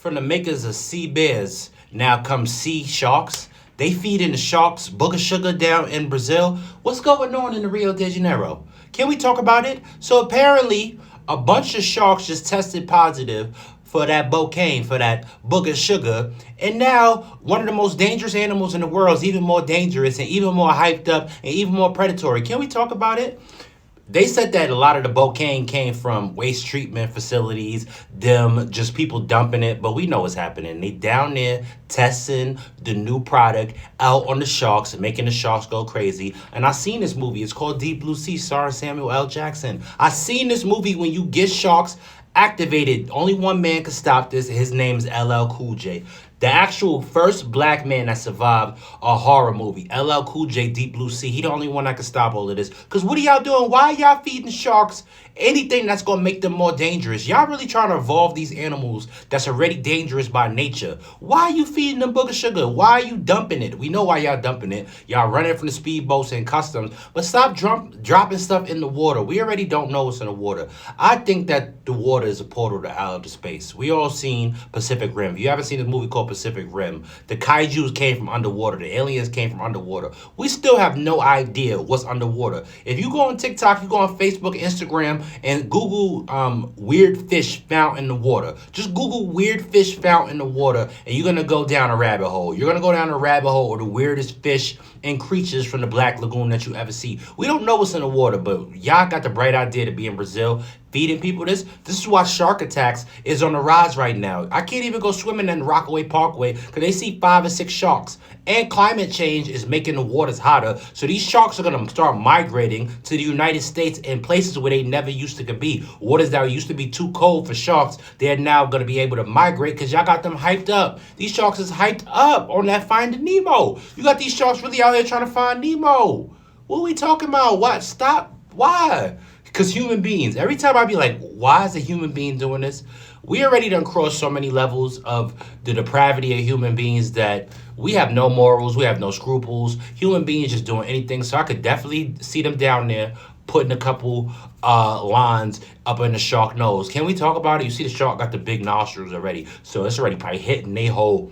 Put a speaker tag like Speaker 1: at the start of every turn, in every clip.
Speaker 1: from the makers of Sea Bears. Now comes Sea Sharks. They feed in the sharks, booger sugar down in Brazil. What's going on in the Rio De Janeiro? Can we talk about it? So apparently, a bunch of sharks just tested positive for that cocaine, for that booger sugar. And now, one of the most dangerous animals in the world is even more dangerous and even more hyped up and even more predatory. Can we talk about it? They said that a lot of the cocaine came from waste treatment facilities, them just people dumping it, but we know what's happening. They down there testing the new product out on the sharks and making the sharks go crazy. And I seen this movie. It's called Deep Blue Sea, starring Samuel L. Jackson. I seen this movie when you get sharks activated. Only one man could stop this. His name is LL Cool J. The actual first black man that survived a horror movie, LL Cool J, Deep Blue Sea. He the only one that can stop all of this. Because what are y'all doing? Why are y'all feeding sharks anything that's going to make them more dangerous? Y'all really trying to evolve these animals that's already dangerous by nature. Why are you feeding them booger sugar? Why are you dumping it? We know why y'all dumping it. Y'all running from the speedboats and customs. But stop dropping stuff in the water. We already don't know what's in the water. I think that the water is a portal to outer space. We all seen Pacific Rim. If you haven't seen a movie called Pacific Rim, the kaijus came from underwater. The aliens came from underwater. We still have no idea what's underwater. If you go on TikTok, you go on Facebook, Instagram, and Google weird fish found in the water. Just Google weird fish found in the water, and you're going to go down a rabbit hole. You're going to go down a rabbit hole of the weirdest fish and creatures from the Black Lagoon that you ever see. We don't know what's in the water, but y'all got the bright idea to be in Brazil feeding people this. This is why shark attacks is on the rise right now. I can't even go swimming in Rockaway Parkway because they see 5 or 6 sharks. And climate change is making the waters hotter. So these sharks are going to start migrating to the United States in places where they never used to be. Waters that used to be too cold for sharks, they're now going to be able to migrate because y'all got them hyped up. These sharks is hyped up on that Finding Nemo. You got these sharks really out here trying to find Nemo. What are we talking about? What? Stop. Why? Because human beings, every time I be like, why is a human being doing this? We already done crossed so many levels of the depravity of human beings that we have no morals, we have no scruples. Human beings just doing anything. So I could definitely see them down there putting a couple lines up in the shark nose. Can we talk about it? You see the shark got the big nostrils already. So it's already probably hitting their whole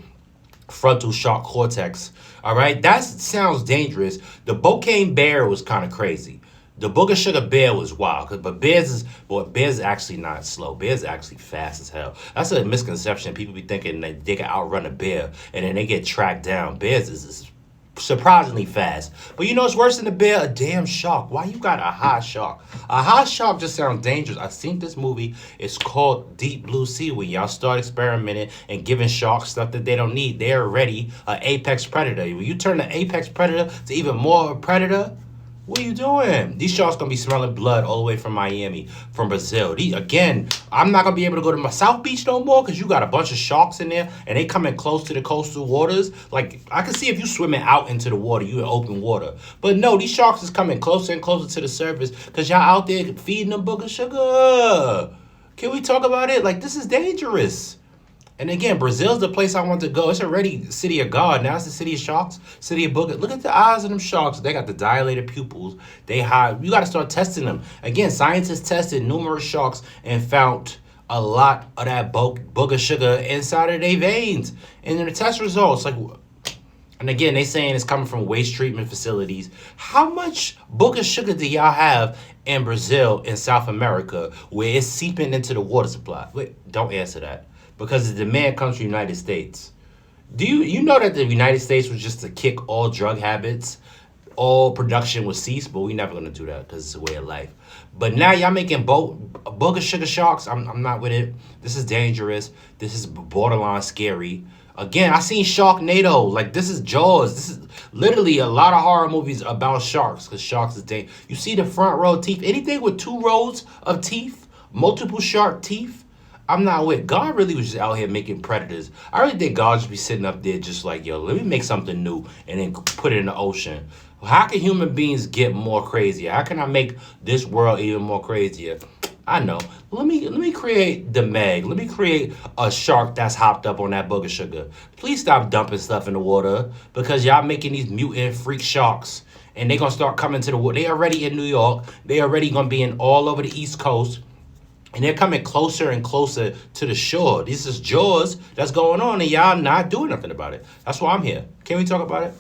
Speaker 1: frontal shark cortex. All right, that sounds dangerous. The cocaine bear was kind of crazy. The booger sugar bear was wild, but bears is actually not slow. Bears are actually fast as hell. That's a misconception. People be thinking that they can outrun a bear and then they get tracked down. Bears is surprisingly fast. But you know what's worse than a bear? A damn shark. Why you got a high shark? A high shark just sounds dangerous. I seen this movie. It's called Deep Blue Sea. When y'all start experimenting and giving sharks stuff that they don't need, they're already an apex predator. When you turn the apex predator to even more predator, what are you doing? These sharks gonna be smelling blood all the way from Miami, from Brazil. Again, I'm not gonna be able to go to my South Beach no more because you got a bunch of sharks in there and they coming close to the coastal waters. Like, I can see if you swimming out into the water, you in open water. But no, these sharks is coming closer and closer to the surface because y'all out there feeding them booger sugar. Can we talk about it? Like, this is dangerous. And again, Brazil's the place I want to go. It's already city of God. Now it's the city of sharks, city of booger. Look at the eyes of them sharks. They got the dilated pupils. They hide. You got to start testing them. Again, scientists tested numerous sharks and found a lot of that booger sugar inside of their veins. And in the test results, and again, they saying it's coming from waste treatment facilities. How much booger sugar do y'all have in Brazil, in South America, where it's seeping into the water supply? Wait, don't answer that. Because the demand comes from the United States. Do you know that the United States was just to kick all drug habits, all production would cease, but we never gonna do that because it's a way of life. But now y'all making booger sugar sharks. I'm not with it. This is dangerous. This is borderline scary. Again, I seen Sharknado. Like, this is Jaws. This is literally a lot of horror movies about sharks because sharks is dangerous. You see the front row of teeth. Anything with 2 rows of teeth, multiple shark teeth, I'm not with. God really was just out here making predators. I really think God just be sitting up there just like, yo, let me make something new and then put it in the ocean. How can human beings get more crazier? How can I make this world even more crazier? I know. Let me create the Meg. Let me create a shark that's hopped up on that booger sugar. Please stop dumping stuff in the water because y'all making these mutant freak sharks and they gonna start coming to the water. They already in New York. They already gonna be in all over the East Coast. And they're coming closer and closer to the shore. This is jaws that's going on, and y'all not doing nothing about it. That's why I'm here. Can we talk about it?